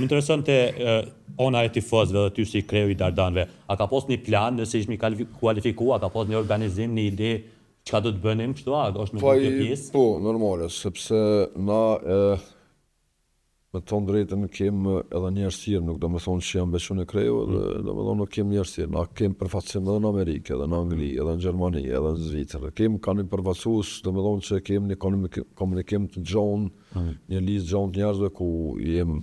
Më interesante ona e tifozëve dhe ty si kreu I Dardanëve. A ka pas një plan nëse ishmi kualifikuar, a ka pas një organizim, një ide çka do të bënim kështu, a është me këtë pjesë? Po, normale, sepse na me thonë drejtën kem edhe një errësirë, nuk do me thonë që jam veçun e kreu, edhe do me thonë nuk kem një errësirë. Na kem përfaqësim edhe në Amerikë, edhe në Angli, edhe në Gjermani, edhe në Zvicër. Kem kanë një përfaqësues, do me thonë që kem një komunikim të gjonë, një listë gjonë të njerëzve ku jem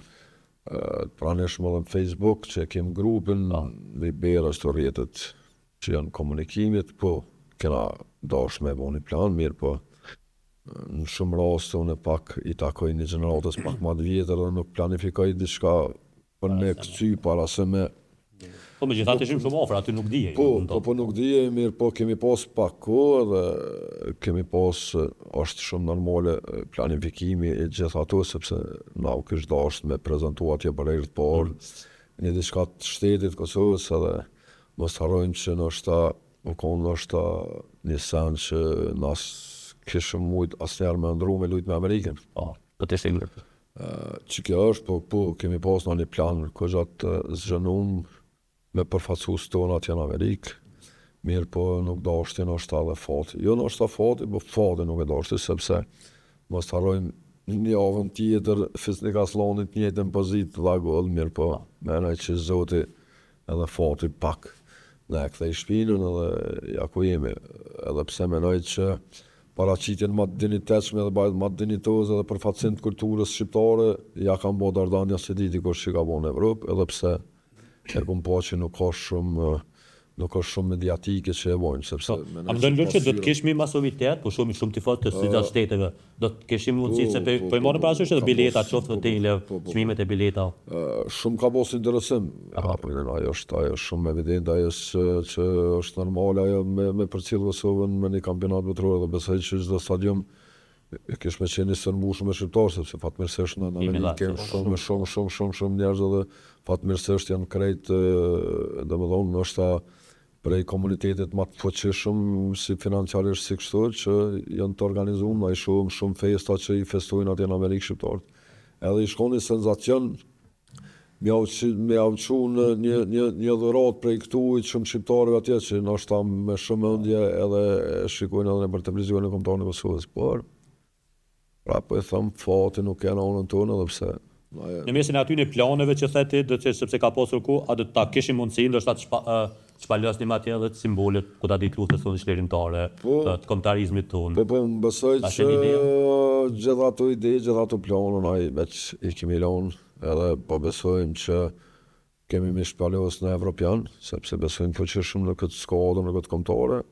praneshëm edhe në Facebook, që kem grupin, Viber ashtu rrjetet që janë komunikimit, po kena dash me bo një plan, mirë po në shumë raste unë pak I takoj një gjeneratës pak ma të vjetër dhe nuk planifikoj diçka për me këcy para se me... Po me gjithatë ishim shumë ofra, aty nuk dije. Po nuk dije, mirë po kemi pas pak kohë dhe kemi pas, është shumë normale planifikimi e gjitha ato, sepse na u kish dash me prezentu atje për herë të parë një diçka të shtetit Kosovës edhe mos harrojmë që nështë u konë nështë një sen që nas kishëm mujt asnjëherë me ndru me lujt me Amerikën. Po të sigurt. Që kjo është, po kemi pas në një plan këgjat zgjenum me përfaqësues tonë atje në Amerikë. Mirë po nuk dashti nështë edhe fati. Jo nështë fati, po fati nuk e dashti, sepse mos harrojmë një javën tjetër Fisnik Aslanit njëjtën pozitë dha gol, mirë po menaj që Zoti edhe fati pak ne e kthej shpinën edhe ja ku jemi. Edhe pse menoj që paraqitjen më të dinjitetshme dhe bëhet më të dinjitoze dhe përfaqësim të kulturës shqiptare ja kanë bërë Dardania se diti kur që ka bërë në Evropë, edhe pse e kum pa që nuk ka shumë mediatike që e bojnë, sepse... A më dënë që do të kishmi masovitet, po shumë tifozë të së shteteve, do të kishim mundësi se po I morën parasysh edhe bileta, qoftë hotele, çmimet e bileta. Shumë ka pas interesim. Ajo është shumë evident, ajo që është normale ajo me përcjell Kosovën me një kampionat botror dhe besoj që çdo stadium kish me qenë sërmbushur me shqiptarë, sepse fatmirësisht në Amerikë shumë njerëz edhe fatmirësisht janë krejt, domethënë ndoshta prej komunitetit më të fuqishëm si financiarisht si kështu që janë të organizuar, ai shumë festa që I festojnë atje në Amerikë shqiptarët. Edhe I shkon një senzacion me auqu në një dhuratë prej këtu shumë shqiptarëve atje që ndoshta me shumë ëndje edhe shikojnë edhe për televizionin kombëtar në Kosovës, por pra po e them fati nuk janë anën tonë edhe pse në mesin e aty në planeve që theti, sepse ka pasur ku, a do ta kishim mundësi ndoshta të shpalosnim atje edhe të simbolet ku ta ditë luftës tonë shlerimtare, të kombëtarizmit tonë. Po besoj që gjitha ato ide, gjitha ato plane ai veç I kemi lënë, edhe po besojmë që kemi me shpalos në evropian, sepse besojmë fuqishëm në këtë skuadër, në këtë kombëtare.